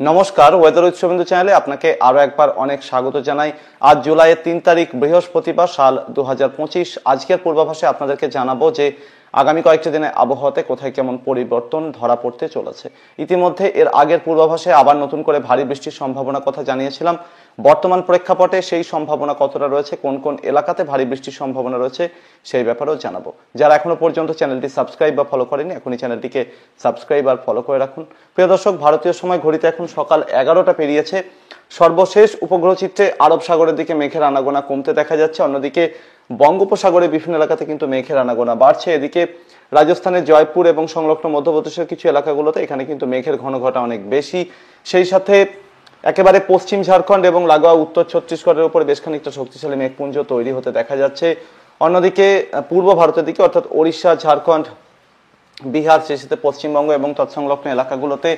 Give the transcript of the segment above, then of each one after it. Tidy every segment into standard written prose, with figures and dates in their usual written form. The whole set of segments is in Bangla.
নমস্কার, ওয়েদার উইথ শুভেন্দু চ্যানেলে আপনাকে আরো একবার অনেক স্বাগত জানাই। আজ জুলাইয়ের 3 তারিখ বৃহস্পতিবার, সাল 2025। আজকের পূর্বাভাসে আপনাদেরকে জানাবো যে আগামী কয়েকটি দিনে আবহাওয়াতে কোথায় কেমন পরিবর্তন ধরা পড়তে চলেছে। ইতিমধ্যে এর আগের পূর্বাভাসে আবার নতুন করে ভারী বৃষ্টির সম্ভাবনা কথা জানিয়েছিলাম। বর্তমান প্রেক্ষাপটে সেই সম্ভাবনা কতটা রয়েছে, কোন কোন এলাকাতে ভারী বৃষ্টির সম্ভাবনা রয়েছে সেই ব্যাপারেও জানাবো। যারা এখনো পর্যন্ত চ্যানেলটি সাবস্ক্রাইব বা ফলো করেনি, এখনই চ্যানেলটিকে সাবস্ক্রাইব আর ফলো করে রাখুন। প্রিয় দর্শক, ভারতীয় সময় ঘড়িতে এখন সকাল 11টা পেরিয়েছে। সর্বশেষ উপগ্রহ চিত্রে আরব সাগরের দিকে মেঘের আনাগোনা কমতে দেখা যাচ্ছে। অন্যদিকে বঙ্গোপসাগরের বিভিন্ন এলাকাতে কিন্তু মেঘের আনাগোনা বাড়ছে। এদিকে রাজস্থানের জয়পুর এবং সংলগ্ন মধ্যপ্রদেশের কিছু এলাকাগুলোতে এখানে কিন্তু মেঘের ঘনঘটা অনেক বেশি। সেই সাথে একেবারে পশ্চিম ঝাড়খণ্ড এবং লাগোয়া উত্তর ছত্তিশগড়ের উপর বেশ খানিকটা শক্তিশালী মেঘপুঞ্জ তৈরি হতে দেখা যাচ্ছে। অন্যদিকে পূর্ব ভারতের দিকে অর্থাৎ ওড়িশা, ঝাড়খণ্ড, বিহার, সেই সাথে পশ্চিমবঙ্গ এবং তৎসংলগ্ন এলাকাগুলোতে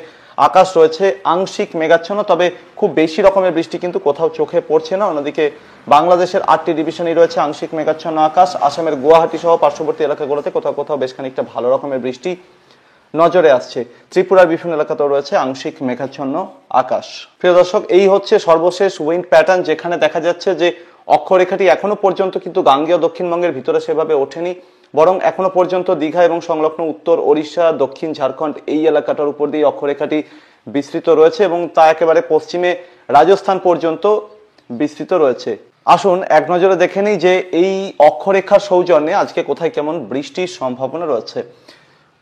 আকাশ রয়েছে আংশিক মেঘাচ্ছন্ন, তবে খুব বেশি রকমের বৃষ্টি কিন্তু কোথাও চোখে পড়ছে না। অন্যদিকে বাংলাদেশের 8টি ডিভিশনই রয়েছে আংশিক মেঘাচ্ছন্ন আকাশ। আসামের গুয়াহাটি সহ পার্শ্ববর্তী এলাকাগুলোতে কোথাও কোথাও বেশ খানিকটা ভালো রকমের বৃষ্টি নজরে আসছে। ত্রিপুরার বিভিন্ন এলাকাতেও রয়েছে আংশিক মেঘাচ্ছন্ন আকাশ। প্রিয় দর্শক, এই হচ্ছে সর্বশেষ উইন্ড প্যাটার্ন, যেখানে দেখা যাচ্ছে যে অক্ষরেখাটি এখনো পর্যন্ত কিন্তু গাঙ্গেয় দক্ষিণবঙ্গের ভিতরে সেভাবে ওঠেনি, বরং এখনো পর্যন্ত দীঘা এবং সংলগ্ন উত্তর ওড়িশা, দক্ষিণ ঝাড়খণ্ড এই এলাকাটার উপর দিয়ে অক্ষরেখাটি বিস্তৃত রয়েছে এবং তা একেবারে পশ্চিমে রাজস্থান পর্যন্ত বিস্তৃত রয়েছে। আসুন এক নজরে দেখে নিই যে এই অক্ষরেখার সৌজন্যে আজকে কোথায় কেমন বৃষ্টির সম্ভাবনা রয়েছে।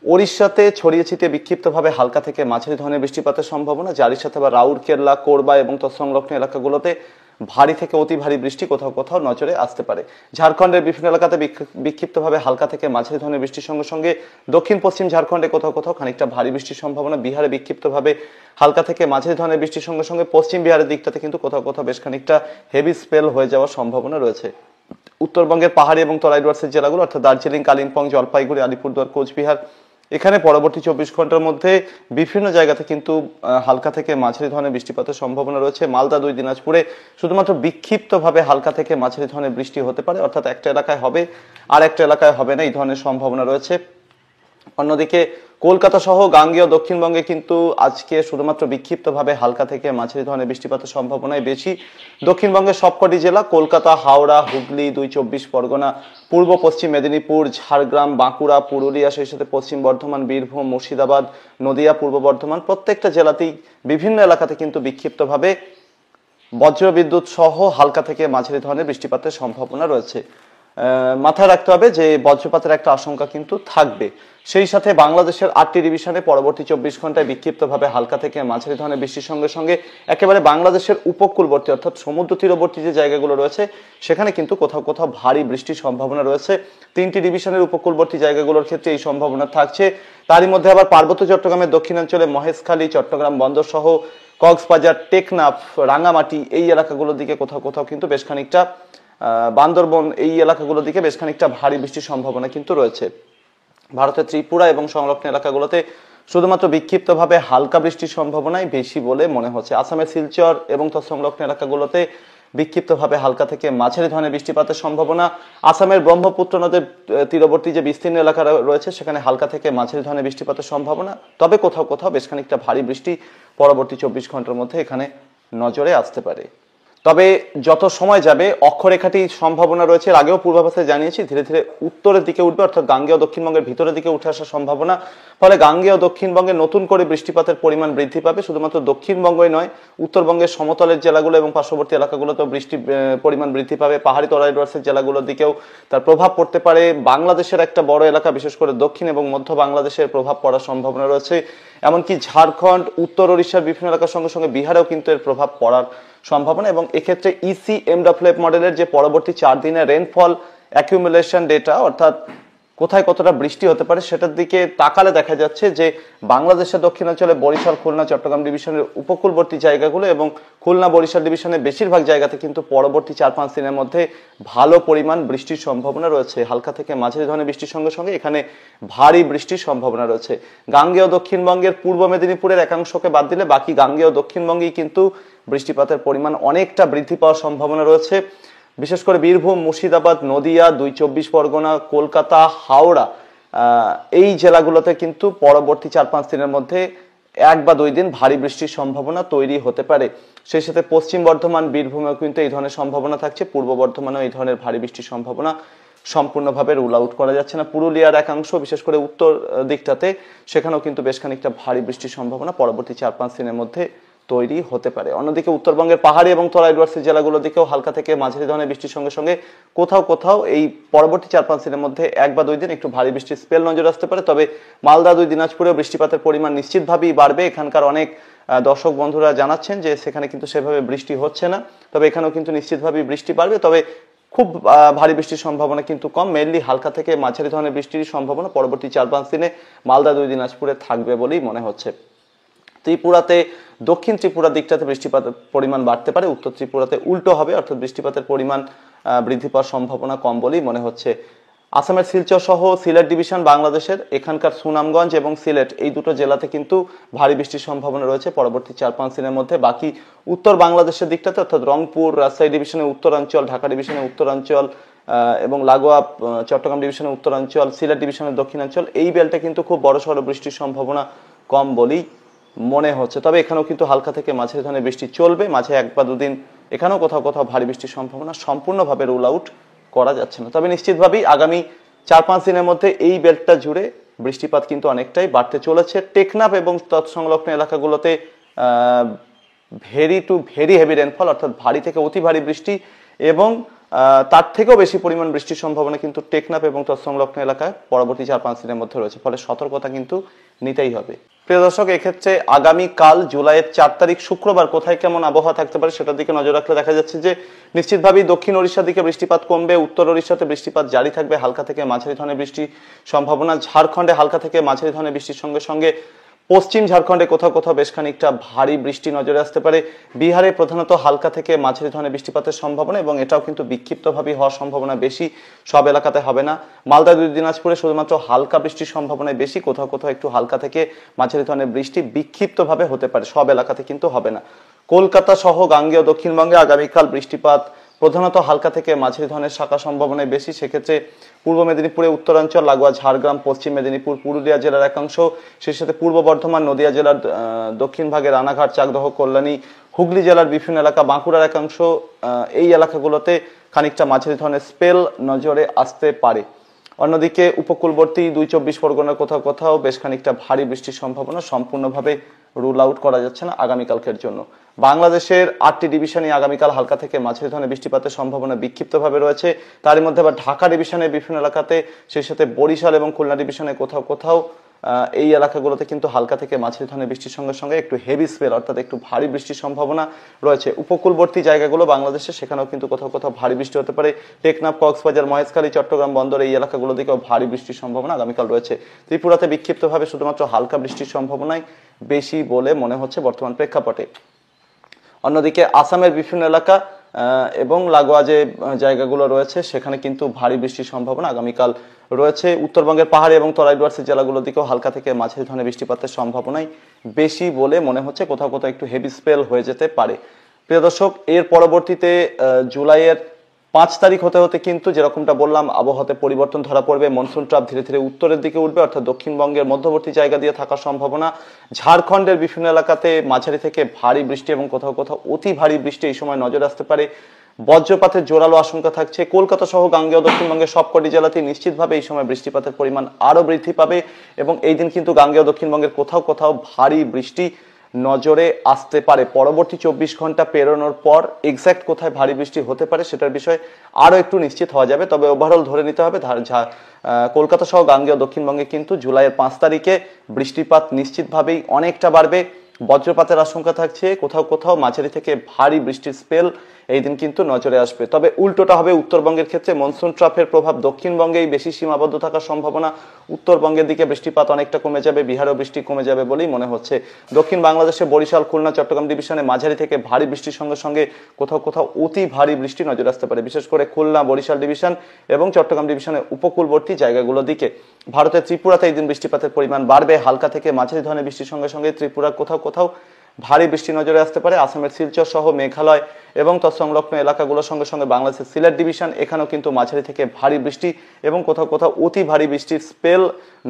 ওড়িশাতে ছড়িয়ে ছিটিয়ে বিক্ষিপ্তভাবে হালকা থেকে মাঝারি ধরনের বৃষ্টিপাতের সম্ভাবনা, যার সাথে আবার রাউরকেলা, কোরবা এবং তৎসংলগ্ন এলাকাগুলোতে ভারী থেকে অতি ভারী বৃষ্টি কোথাও কোথাও নজরে আসতে পারে। ঝাড়খণ্ডের বিভিন্ন এলাকাতে বিক্ষিপ্তভাবে হালকা থেকে মাঝারি ধরনের বৃষ্টির সঙ্গে সঙ্গে দক্ষিণ পশ্চিম ঝাড়খণ্ডে কোথাও কোথাও খানিকটা ভারী বৃষ্টির সম্ভাবনা। বিহারে বিক্ষিপ্তভাবে হালকা থেকে মাঝারি ধরনের বৃষ্টির সঙ্গে সঙ্গে পশ্চিম বিহারের দিকটাতে কিন্তু কোথাও কোথাও বেশ খানিকটা হেভি স্পেল হয়ে যাওয়ার সম্ভাবনা রয়েছে। উত্তরবঙ্গের পাহাড়ি এবং তরাই ডুয়ার্সের জেলাগুলো অর্থাৎ দার্জিলিং, কালিম্পং, জলপাইগুড়ি, আলিপুরদুয়ার, কোচবিহার, এখানে পরবর্তী 24 ঘন্টার মধ্যে বিভিন্ন জায়গাতে কিন্তু হালকা থেকে মাঝারি ধরনের বৃষ্টিপাতের সম্ভাবনা রয়েছে। মালদা, 2 দিনাজপুরে শুধুমাত্র বিক্ষিপ্তভাবে হালকা থেকে মাঝারি ধরনের বৃষ্টি হতে পারে, অর্থাৎ একটা এলাকায় হবে আর একটা এলাকায় হবে না, এই ধরনের সম্ভাবনা রয়েছে। অন্যদিকে কলকাতা সহ গাঙ্গেয় দক্ষিণবঙ্গে কিন্তু আজকে শুধুমাত্র বিক্ষিপ্তভাবে হালকা থেকে মাঝারি ধরনের বৃষ্টিপাতের সম্ভাবনাই বেশি। দক্ষিণবঙ্গের সবকটি জেলা কলকাতা, হাওড়া, হুগলি, 2 24 পরগনা, পূর্ব পশ্চিম মেদিনীপুর, ঝাড়গ্রাম, বাঁকুড়া, পুরুলিয়া, সেই সাথে পশ্চিম বর্ধমান, বীরভূম, মুর্শিদাবাদ, নদিয়া, পূর্ব বর্ধমান, প্রত্যেকটা জেলাতেই বিভিন্ন এলাকাতে কিন্তু বিক্ষিপ্তভাবে বজ্রবিদ্যুৎ সহ হালকা থেকে মাঝারি ধরনের বৃষ্টিপাতের সম্ভাবনা রয়েছে। মাথায় রাখতে হবে যে বজ্রপাতের একটা আশঙ্কা কিন্তু থাকবে। সেই সাথে বাংলাদেশের 8টি ডিভিশনে পরবর্তী 24 ঘন্টায় বিক্ষিপ্তভাবে হালকা থেকে মাঝারি ধরনের বৃষ্টির সঙ্গে সঙ্গে একেবারে বাংলাদেশের উপকূলবর্তী অর্থাৎ সমুদ্র তীরবর্তী যে জায়গাগুলো রয়েছে সেখানে কিন্তু কোথাও কোথাও ভারী বৃষ্টির সম্ভাবনা রয়েছে। 3টি ডিভিশনের উপকূলবর্তী জায়গাগুলোর ক্ষেত্রে এই সম্ভাবনা থাকছে। তারই মধ্যে আবার পার্বত্য চট্টগ্রামের দক্ষিণাঞ্চলে মহেশখালী, চট্টগ্রাম বন্দর সহ কক্সবাজার, টেকনাফ, রাঙ্গামাটি এই এলাকাগুলোর দিকে কোথাও কোথাও কিন্তু বেশ খানিকটা, বান্দরবন এই এলাকাগুলোর দিকে বেশ খানিকটা ভারী বৃষ্টির সম্ভাবনা কিন্তু রয়েছে। ভারতের ত্রিপুরা এবং সংলগ্ন এলাকাগুলোতে শুধুমাত্র বিক্ষিপ্তভাবে হালকা বৃষ্টির সম্ভাবনাই বেশি বলে মনে হচ্ছে। আসামের শিলচর এবং সংলগ্ন এলাকাগুলোতে বিক্ষিপ্তভাবে হালকা থেকে মাঝারি ধরনের বৃষ্টিপাতের সম্ভাবনা। আসামের ব্রহ্মপুত্র নদের তীরবর্তী যে বিস্তীর্ণ এলাকা রয়েছে সেখানে হালকা থেকে মাঝারি ধরনের বৃষ্টিপাতের সম্ভাবনা, তবে কোথাও কোথাও বেশ খানিকটা ভারী বৃষ্টি পরবর্তী 24 ঘন্টার মধ্যে এখানে নজরে আসতে পারে। তবে যত সময় যাবে অক্ষরেখাটি সম্ভাবনা রয়েছে, এর আগেও পূর্বাভাসে জানিয়েছি, ধীরে ধীরে উত্তরের দিকে উঠবে, অর্থাৎ গাঙ্গেয় দক্ষিণবঙ্গের ভিতরের দিকে উঠে আসার সম্ভাবনা। ফলে গাঙ্গেয় দক্ষিণবঙ্গে নতুন করে বৃষ্টিপাতের পরিমাণ বৃদ্ধি পাবে। শুধুমাত্র দক্ষিণবঙ্গই নয়, উত্তরবঙ্গের সমতলের জেলাগুলো এবং পার্শ্ববর্তী এলাকাগুলোতেও বৃষ্টির পরিমাণ বৃদ্ধি পাবে। পাহাড়ি তরাই ডুয়ার্সের জেলাগুলোর দিকেও তার প্রভাব পড়তে পারে। বাংলাদেশের একটা বড় এলাকা, বিশেষ করে দক্ষিণ এবং মধ্য বাংলাদেশের প্রভাব পড়ার সম্ভাবনা রয়েছে। এমনকি ঝাড়খণ্ড, উত্তর ওড়িশার বিভিন্ন এলাকার সঙ্গে সঙ্গে বিহারেও কিন্তু এর প্রভাব পড়ার সম্ভাবনা। এবং এক্ষেত্রে ECMWF মডেলের যে পরবর্তী 4 দিনের রেনফল অ্যাকিউমুলেশন ডেটা, অর্থাৎ কোথায় কতটা বৃষ্টি হতে পারে সেটার দিকে তাকালে দেখা যাচ্ছে যে বাংলাদেশের দক্ষিণাঞ্চলে বরিশাল, খুলনা, চট্টগ্রাম ডিভিশনের উপকূলবর্তী জায়গাগুলো এবং খুলনা, বরিশাল ডিভিশনের বেশিরভাগ জায়গাতে কিন্তু পরবর্তী 4-5 দিনের মধ্যে ভালো পরিমাণ বৃষ্টির সম্ভাবনা রয়েছে। হালকা থেকে মাঝারি ধরনের বৃষ্টির সঙ্গে সঙ্গে এখানে ভারী বৃষ্টির সম্ভাবনা রয়েছে। গাঙ্গেয় দক্ষিণবঙ্গের পূর্ব মেদিনীপুরের একাংশকে বাদ দিলে বাকি গাঙ্গেয় দক্ষিণবঙ্গেই কিন্তু বৃষ্টিপাতের পরিমাণ অনেকটা বৃদ্ধি পাওয়ার সম্ভাবনা রয়েছে। বিশেষ করে বীরভূম, মুর্শিদাবাদ, নদিয়া, 2 24 পরগনা, কলকাতা, হাওড়া এই জেলাগুলোতে কিন্তু পরবর্তী 4-5 দিনের মধ্যে এক বা দুই দিন ভারী বৃষ্টির সম্ভাবনা তৈরি হতে পারে। সেই সাথে পশ্চিম বর্ধমান, বীরভূমেও কিন্তু এই ধরনের সম্ভাবনা থাকছে। পূর্ব বর্ধমানেও এই ধরনের ভারী বৃষ্টির সম্ভাবনা সম্পূর্ণভাবে রুল আউট করা যাচ্ছে না। পুরুলিয়ার একাংশ, বিশেষ করে উত্তর দিকটাতে, সেখানেও কিন্তু বেশ খানিকটা ভারী বৃষ্টির সম্ভাবনা পরবর্তী 4-5 দিনের মধ্যে তৈরি হতে পারে। অন্যদিকে উত্তরবঙ্গের পাহাড়ি এবং তরাই ডুয়ার্সের জেলাগুলোর দিকেও হালকা থেকে মাঝারি ধরনের বৃষ্টির সঙ্গে সঙ্গে কোথাও কোথাও এই পরবর্তী 4-5 দিনের মধ্যে 1 বা 2 দিন একটু ভারী বৃষ্টির স্পেল নজরে আসতে পারে। তবে মালদা, দিনাজপুরেও বৃষ্টিপাতের পরিমাণ নিশ্চিতভাবেই বাড়বে। এখানকার অনেক দর্শক বন্ধুরা জানাচ্ছেন যে সেখানে কিন্তু সেভাবে বৃষ্টি হচ্ছে না, তবে এখানেও কিন্তু নিশ্চিতভাবেই বৃষ্টি বাড়বে। তবে খুব ভারী বৃষ্টির সম্ভাবনা কিন্তু কম। মেইনলি হালকা থেকে মাঝারি ধরনের বৃষ্টির সম্ভাবনা পরবর্তী 4-5 দিনে মালদা, দিনাজপুরে থাকবে বলেই মনে হচ্ছে। ত্রিপুরাতে, দক্ষিণ ত্রিপুরার দিকটাতে বৃষ্টিপাতের পরিমাণ বাড়তে পারে। উত্তর ত্রিপুরাতে উল্টো হবে, অর্থাৎ বৃষ্টিপাতের পরিমাণ বৃদ্ধি পাওয়ার সম্ভাবনা কম বলেই মনে হচ্ছে। আসামের শিলচর সহ সিলেট ডিভিশন বাংলাদেশের এখানকার সুনামগঞ্জ এবং সিলেট, এই দুটো জেলাতে কিন্তু ভারী বৃষ্টির সম্ভাবনা রয়েছে পরবর্তী 4-5 দিনের মধ্যে। বাকি উত্তর বাংলাদেশের দিকটাতে, অর্থাৎ রংপুর, রাজশাহী ডিভিশনের উত্তরাঞ্চল, ঢাকা ডিভিশনের উত্তরাঞ্চল এবং লাগোয়া চট্টগ্রাম ডিভিশনের উত্তরাঞ্চল, সিলেট ডিভিশনের দক্ষিণাঞ্চল, এই বেলটা কিন্তু খুব বড়সড় বৃষ্টির সম্ভাবনা কম বলেই মনে হচ্ছে। তবে এখানেও কিন্তু হালকা থেকে মাঝারি ধরনের বৃষ্টি চলবে। মাঝে 1 বা 2 দিন এখানেও কোথাও কোথাও ভারী বৃষ্টির সম্ভাবনা সম্পূর্ণভাবে রুল আউট করা যাচ্ছে না। তবে নিশ্চিতভাবেই আগামী 4-5 দিনের মধ্যে এই বেল্টটা জুড়ে বৃষ্টিপাত কিন্তু অনেকটাই বাড়তে চলেছে। টেকনাফ এবং তৎসংলগ্ন এলাকাগুলোতে very to very heavy rainfall, অর্থাৎ ভারী থেকে অতি ভারী বৃষ্টি এবং তার থেকেও বেশি পরিমাণ বৃষ্টির সম্ভাবনা কিন্তু টেকনাফ এবং তৎসংলগ্ন এলাকায় পরবর্তী 4-5 দিনের মধ্যে রয়েছে। ফলে সতর্কতা কিন্তু নিতেই হবে। প্রিয় দর্শক, এক্ষেত্রে আগামীকাল জুলাইয়ের 4 তারিখ শুক্রবার কোথায় কেমন আবহাওয়া থাকতে পারে সেটার দিকে নজর রাখলে দেখা যাচ্ছে যে নিশ্চিতভাবেই দক্ষিণ ওড়িশার দিকে বৃষ্টিপাত কমবে। উত্তর ওড়িশাতে বৃষ্টিপাত জারি থাকবে, হালকা থেকে মাঝারি ধরনের বৃষ্টির সম্ভাবনা। ঝাড়খণ্ডে হালকা থেকে মাঝারি ধরনের বৃষ্টির সঙ্গে সঙ্গে পশ্চিম ঝাড়খণ্ডে কোথাও কোথাও বেশ খানিকটা ভারী বৃষ্টি নজরে আসতে পারে। বিহারে প্রধানত হালকা থেকে মাঝারি ধরনের বৃষ্টিপাতের সম্ভাবনা, এবং এটাও কিন্তু বিক্ষিপ্তভাবে হওয়ার সম্ভাবনা বেশি, সব এলাকাতে হবে না। মালদা, দিনাজপুরে শুধুমাত্র হালকা বৃষ্টির সম্ভাবনাই বেশি, কোথাও কোথাও একটু হালকা থেকে মাঝারি ধরনের বৃষ্টি বিক্ষিপ্তভাবে হতে পারে, সব এলাকাতে কিন্তু হবে না। কলকাতা সহ গাঙ্গেয় দক্ষিণবঙ্গে আগামীকাল বৃষ্টিপাত প্রধানত হালকা থেকে মাঝারি ধরনের শাখা সম্ভাবনায় বেশি। সেক্ষেত্রে পূর্ব মেদিনীপুরে উত্তরাঞ্চল, লাগোয়া ঝাড়গ্রাম, পশ্চিম মেদিনীপুর, পুরুলিয়া জেলার একাংশ, সেই সাথে পূর্ব বর্ধমান, নদিয়া জেলার দক্ষিণ ভাগে রানাঘাট, চাকদহ, কল্যাণী, হুগলি জেলার বিভিন্ন এলাকা, বাঁকুড়ার একাংশ, এই এলাকাগুলোতে খানিকটা মাঝারি ধরনের স্পেল নজরে আসতে পারে। অন্যদিকে উপকূলবর্তী 2-24 পরগনার কোথাও কোথাও বেশ খানিকটা ভারী বৃষ্টির সম্ভাবনা সম্পূর্ণভাবে রুল আউট করা যাচ্ছে না আগামীকালকের জন্য। বাংলাদেশের 8টি ডিভিশনে আগামীকাল হালকা থেকে মাঝারি ধরনের বৃষ্টিপাতের সম্ভাবনা বিক্ষিপ্তভাবে রয়েছে। তারই মধ্যে আবার ঢাকা ডিভিশনের বিভিন্ন এলাকাতে, সেই সাথে বরিশাল এবং খুলনা ডিভিশনে কোথাও কোথাও এই এলাকাগুলোতে কিন্তু হালকা থেকে মাঝারি ধরনের বৃষ্টির সঙ্গে সঙ্গে একটু হেভি স্পেল, অর্থাৎ একটু ভারী বৃষ্টির সম্ভাবনা রয়েছে। উপকূলবর্তী জায়গাগুলো বাংলাদেশে, সেখানেও কিন্তু কোথাও কোথাও ভারী বৃষ্টি হতে পারে। টেকনাফ, কক্সবাজার, মহেশখালী, চট্টগ্রাম বন্দর, এই এলাকাগুলো দিকেও ভারী বৃষ্টির সম্ভাবনা আগামীকাল রয়েছে। ত্রিপুরাতে বিক্ষিপ্তভাবে শুধুমাত্র হালকা বৃষ্টির সম্ভাবনাই বেশি বলে মনে হচ্ছে বর্তমান প্রেক্ষাপটে। অন্যদিকে আসামের বিভিন্ন এলাকা এবং লাগোয়া যে জায়গাগুলো রয়েছে সেখানে কিন্তু ভারী বৃষ্টির সম্ভাবনা আগামীকাল রয়েছে। উত্তরবঙ্গের পাহাড়ি এবং তরাই ডুয়ার্সের জেলাগুলোর দিকেও হালকা থেকে মাঝারি ধরনের বৃষ্টিপাতের সম্ভাবনাই বেশি বলে মনে হচ্ছে, কোথাও কোথাও একটু হেভি স্পেল হয়ে যেতে পারে। প্রিয় দর্শক, এর পরবর্তীতে জুলাইয়ের 5 তারিখ হতে হতে কিন্তু যেরকমটা বললাম আবহাওয়াতে পরিবর্তন ধরা পড়বে। মনসুন ট্রাপ ধীরে ধীরে উত্তরের দিকে উঠবে, অর্থাৎ দক্ষিণবঙ্গের মধ্যবর্তী জায়গা দিয়ে থাকার সম্ভাবনা। ঝাড়খণ্ডের বিভিন্ন এলাকাতে মাঝারি থেকে ভারী বৃষ্টি এবং কোথাও কোথাও অতি ভারী বৃষ্টি এই সময় নজর আসতে পারে। বজ্রপাতের জোরালো আশঙ্কা থাকছে। কলকাতা সহ গাঙ্গেয় দক্ষিণবঙ্গের সবকটি জেলাতে নিশ্চিতভাবে এই সময় বৃষ্টিপাতের পরিমাণ আরো বৃদ্ধি পাবে, এবং এই দিন কিন্তু গাঙ্গেয় দক্ষিণবঙ্গের কোথাও কোথাও ভারী বৃষ্টি নজরে আসতে পারে। পরবর্তী 24 ঘন্টা পেরোনোর পর এক্স্যাক্ট কোথায় ভারী বৃষ্টি হতে পারে সেটার বিষয়ে আরো একটু নিশ্চিত হওয়া যাবে। তবে ওভারঅল ধরে নিতে হবে কলকাতা সহ গাঙ্গেয় দক্ষিণবঙ্গে কিন্তু জুলাইয়ের 5 তারিখে বৃষ্টিপাত নিশ্চিতভাবেই অনেকটা বাড়বে। বজ্রপাতের আশঙ্কা থাকছে, কোথাও কোথাও মাঝারি থেকে ভারী বৃষ্টির স্পেল এই দিন কিন্তু নজরে আসবে। তবে উল্টোটা হবে উত্তরবঙ্গের ক্ষেত্রে। মনসুন ট্রাফের প্রভাব দক্ষিণবঙ্গেই বেশি সীমাবদ্ধ থাকার সম্ভাবনা। উত্তরবঙ্গের দিকে বৃষ্টিপাত অনেকটা কমে যাবে, বিহারেও বৃষ্টি কমে যাবে বলেই মনে হচ্ছে। দক্ষিণ বাংলাদেশে বরিশাল, খুলনা, চট্টগ্রাম ডিভিশনে মাঝারি থেকে ভারী বৃষ্টির সঙ্গে সঙ্গে কোথাও কোথাও অতি ভারী বৃষ্টি নজরে আসতে পারে, বিশেষ করে খুলনা, বরিশাল ডিভিশন এবং চট্টগ্রাম ডিভিশনের উপকূলবর্তী জায়গাগুলোর দিকে। ভারতের ত্রিপুরাতে এই দিন বৃষ্টিপাতের পরিমাণ বাড়বে, হালকা থেকে মাঝারি ধরনের বৃষ্টির সঙ্গে সঙ্গে ত্রিপুরার কোথাও কোথাও ভারী বৃষ্টি নজরে আসতে পারে। আসামের শিলচর সহ মেঘালয় এবং তৎসংলগ্ন এলাকাগুলোর সঙ্গে সঙ্গে বাংলাদেশের সিলেট ডিভিশন, এখানেও কিন্তু মাঝারি থেকে ভারী বৃষ্টি এবং কোথাও কোথাও অতি ভারী বৃষ্টির স্পেল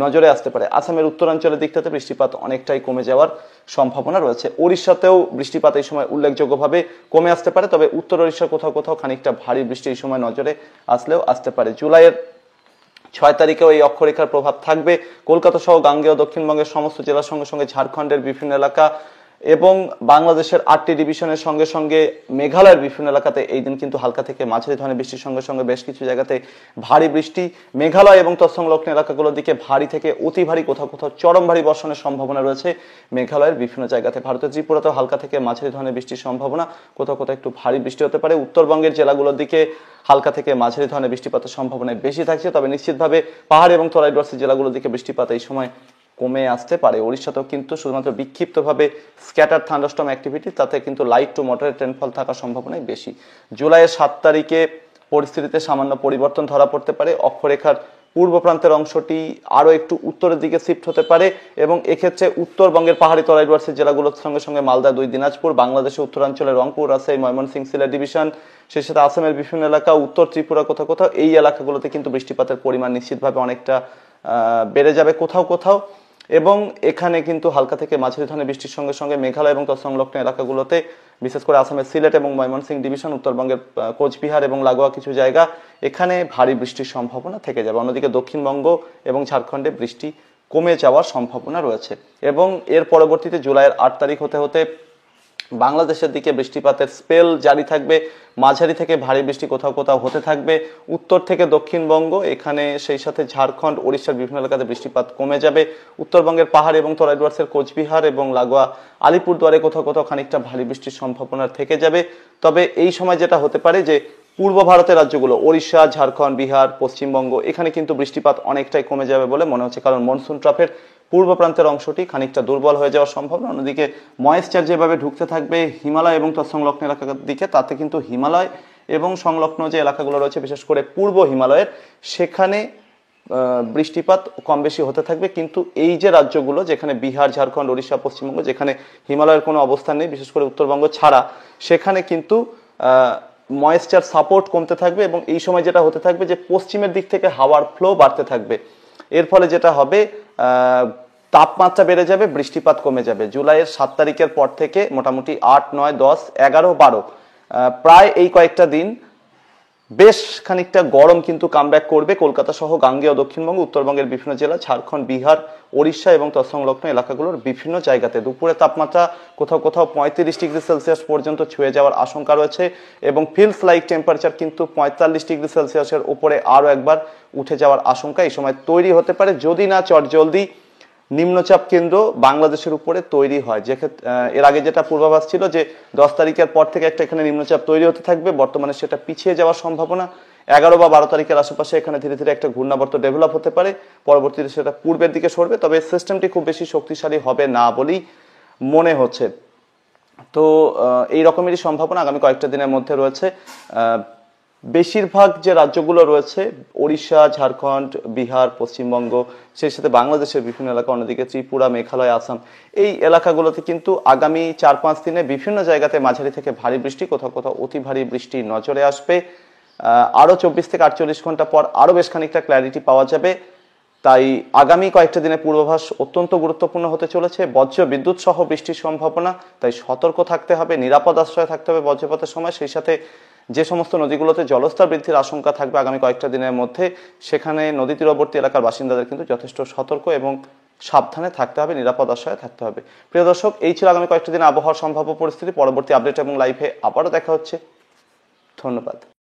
নজরে আসতে পারে। আসামের উত্তরাঞ্চলের দিকটাতে বৃষ্টিপাত অনেকটাই কমে যাওয়ার সম্ভাবনা রয়েছে। ওড়িশাতেও বৃষ্টিপাত এই সময় উল্লেখযোগ্যভাবে কমে আসতে পারে, তবে উত্তর ওড়িশার কোথাও কোথাও খানিকটা ভারী বৃষ্টি এই সময় নজরে আসলেও আসতে পারে। জুলাইয়ের 6 তারিখেও এই অক্ষরেখার প্রভাব থাকবে। কলকাতা সহ গাঙ্গেয় দক্ষিণবঙ্গের সমস্ত জেলার সঙ্গে সঙ্গে ঝাড়খণ্ডের বিভিন্ন এলাকা এবং বাংলাদেশের 8টি ডিভিশনের সঙ্গে সঙ্গে মেঘালয়ের বিভিন্ন এলাকাতে এই দিন কিন্তু হালকা থেকে মাঝারি ধরনের বৃষ্টির সঙ্গে সঙ্গে বেশ কিছু জায়গাতে ভারী বৃষ্টি, মেঘালয় এবং তৎসংলগ্ন এলাকাগুলোর দিকে ভারী থেকে অতি ভারী, কোথাও কোথাও চরম ভারী বর্ষণের সম্ভাবনা রয়েছে মেঘালয়ের বিভিন্ন জায়গাতে। ভারতের ত্রিপুরাতেও হালকা থেকে মাঝারি ধরনের বৃষ্টির সম্ভাবনা, কোথাও কোথাও একটু ভারী বৃষ্টি হতে পারে। উত্তরবঙ্গের জেলাগুলোর দিকে হালকা থেকে মাঝারি ধরনের বৃষ্টিপাতের সম্ভাবনা বেশি থাকছে, তবে নিশ্চিতভাবে পাহাড় এবং তরাইডোয়ার্সি জেলাগুলোর দিকে বৃষ্টিপাত এই সময় কমে আসতে পারে। ওড়িশাতেও কিন্তু শুধুমাত্র বিক্ষিপ্তভাবে স্ক্যাটার থান্ডারস্টর্ম অ্যাক্টিভিটি, তাতে কিন্তু লাইট টু মডারেট রেনফল থাকার সম্ভাবনাই বেশি। জুলাইয়ের 7 তারিখে পরিস্থিতিতে সামান্য পরিবর্তন ধরা পড়তে পারে। অক্ষরেখার পূর্ব প্রান্তের অংশটি আরও একটু উত্তরের দিকে শিফট হতে পারে এবং এক্ষেত্রে উত্তরবঙ্গের পাহাড়ি তরাইডোয়ার্সি জেলাগুলোর সঙ্গে সঙ্গে মালদা 2 দিনাজপুর, বাংলাদেশের উত্তরাঞ্চলে রংপুর, রাজশাহী, ময়মনসিংহ, সিলেট ডিভিশন, সেই সাথে আসামের বিভিন্ন এলাকা, উত্তর ত্রিপুরা কোথাও কোথাও, এই এলাকাগুলোতে কিন্তু বৃষ্টিপাতের পরিমাণ নিশ্চিতভাবে অনেকটা বেড়ে যাবে কোথাও কোথাও। এবং এখানে কিন্তু হালকা থেকে মাঝারি ধরনের বৃষ্টির সঙ্গে সঙ্গে মেঘালয় এবং তৎসংলগ্ন এলাকাগুলোতে, বিশেষ করে আসামের সিলেট এবং ময়মনসিংহ ডিভিশন, উত্তরবঙ্গের কোচবিহার এবং লাগোয়া কিছু জায়গা, এখানে ভারী বৃষ্টির সম্ভাবনা থেকে যাবে। অন্যদিকে দক্ষিণবঙ্গ এবং ঝাড়খণ্ডে বৃষ্টি কমে যাওয়ার সম্ভাবনা রয়েছে। এবং এর পরবর্তীতে জুলাইয়ের 8 তারিখ হতে হতে বাংলাদেশের দিকে বৃষ্টিপাতের স্পেল জারি থাকবে। মাঝারি থেকে ভারী বৃষ্টি কোথাও কোথাও হতে থাকবে উত্তর থেকে দক্ষিণবঙ্গ, এখানে সেই সাথে ঝাড়খণ্ড, ওড়িশার বিভিন্ন এলাকাতে বৃষ্টিপাত কমে যাবে। উত্তরবঙ্গের পাহাড় এবং তরাইডোয়ার্সের কোচবিহার এবং লাগোয়া আলিপুরদুয়ারে কোথাও কোথাও খানিকটা ভারী বৃষ্টির সম্ভাবনা থেকে যাবে। তবে এই সময় যেটা হতে পারে যে পূর্ব ভারতের রাজ্যগুলো ওড়িশা, ঝাড়খণ্ড, বিহার, পশ্চিমবঙ্গ, এখানে কিন্তু বৃষ্টিপাত অনেকটাই কমে যাবে বলে মনে হচ্ছে, কারণ মনসুন ট্রাফের পূর্ব প্রান্তের অংশটি খানিকটা দুর্বল হয়ে যাওয়ার সম্ভাবনা। অন্যদিকে ময়েশ্চার যেভাবে ঢুকতে থাকবে হিমালয় এবং তৎসংলগ্ন এলাকার দিকে, তাতে কিন্তু হিমালয় এবং সংলগ্ন যে এলাকাগুলো রয়েছে বিশেষ করে পূর্ব হিমালয়ের, সেখানে বৃষ্টিপাত কম বেশি হতে থাকবে। কিন্তু এই যে রাজ্যগুলো যেখানে বিহার, ঝাড়খণ্ড, ওড়িশা, পশ্চিমবঙ্গ, যেখানে হিমালয়ের কোনো অবস্থান নেই, বিশেষ করে উত্তরবঙ্গ ছাড়া, সেখানে কিন্তু ময়েশ্চার সাপোর্ট কমতে থাকবে এবং এই সময় যেটা হতে থাকবে যে পশ্চিমের দিক থেকে হাওয়ার ফ্লো বাড়তে থাকবে। এর ফলে যেটা হবে তাপমাত্রা বেড়ে যাবে, বৃষ্টিপাত কমে যাবে। জুলাইয়ের 7 তারিখের পর থেকে মোটামুটি 8, 9, 10, 11, 12 প্রায় এই কয়েকটা দিন বেশ খানিকটা গরম কিন্তু কামব্যাক করবে কলকাতা সহ গাঙ্গেয় দক্ষিণবঙ্গ, উত্তরবঙ্গের বিভিন্ন জেলা, ঝাড়খণ্ড, বিহার, ওড়িশা এবং তৎসংলগ্ন এলাকাগুলোর বিভিন্ন জায়গাতে দুপুরে তাপমাত্রা কোথাও কোথাও 35 ডিগ্রি সেলসিয়াস পর্যন্ত ছুঁয়ে যাওয়ার আশঙ্কা রয়েছে এবং ফিলস লাইক টেম্পারেচার কিন্তু 45 ডিগ্রি সেলসিয়াসের উপরে আরও একবার উঠে যাওয়ার আশঙ্কা এই সময় তৈরি হতে পারে, যদি না চটজলদি নিম্নচাপ কেন্দ্র বাংলাদেশের উপরে তৈরি হয়। যে এর আগে যেটা পূর্বাভাস ছিল যে 10 তারিখের পর থেকে একটা এখানে নিম্নচাপ তৈরি হতে থাকবে, বর্তমানে সেটা পিছিয়ে যাওয়ার সম্ভাবনা। 11 বা 12 তারিখের আশেপাশে এখানে ধীরে ধীরে একটা ঘূর্ণাবর্ত ডেভেলপ হতে পারে, পরবর্তীতে সেটা পূর্বের দিকে সরবে, তবে সিস্টেমটি খুব বেশি শক্তিশালী হবে না বলেই মনে হচ্ছে। তো এই রকমেরই সম্ভাবনা আগামী কয়েকটা দিনের মধ্যে রয়েছে। বেশিরভাগ যে রাজ্যগুলো রয়েছে ওড়িশা, ঝাড়খণ্ড, বিহার, পশ্চিমবঙ্গ, সেই সাথে বাংলাদেশের বিভিন্ন এলাকা, অন্যদিকে ত্রিপুরা, মেঘালয়, আসাম, এই এলাকাগুলোতে কিন্তু আগামী 4-5 দিনে বিভিন্ন জায়গাতে মাঝারি থেকে ভারী বৃষ্টি, কোথাও কোথাও অতি ভারী বৃষ্টি নজরে আসবে। আরও 24 থেকে 48 ঘন্টা পর আরও বেশ খানিকটা ক্ল্যারিটি পাওয়া যাবে। তাই আগামী কয়েকটা দিনের পূর্বাভাস অত্যন্ত গুরুত্বপূর্ণ হতে চলেছে। বজ্র বিদ্যুৎ সহ বৃষ্টির সম্ভাবনা, তাই সতর্ক থাকতে হবে, নিরাপদ আশ্রয়ে থাকতে হবে বজ্রপাতের সময়। সেই সাথে যে সমস্ত নদীগুলোতে জলস্তর বৃদ্ধির আশঙ্কা থাকবে আগামী কয়েকটা দিনের মধ্যে, সেখানে নদী তীরবর্তী এলাকার বাসিন্দাদের কিন্তু যথেষ্ট সতর্ক এবং সাবধানে থাকতে হবে, নিরাপদ আশ্রয়ে থাকতে হবে। প্রিয় দর্শক, এই ছিল আগামী কয়েকটা দিন আবহাওয়ার সম্ভাব্য পরিস্থিতি। পরবর্তী আপডেট এবং লাইভে আবারও দেখা হচ্ছে। ধন্যবাদ।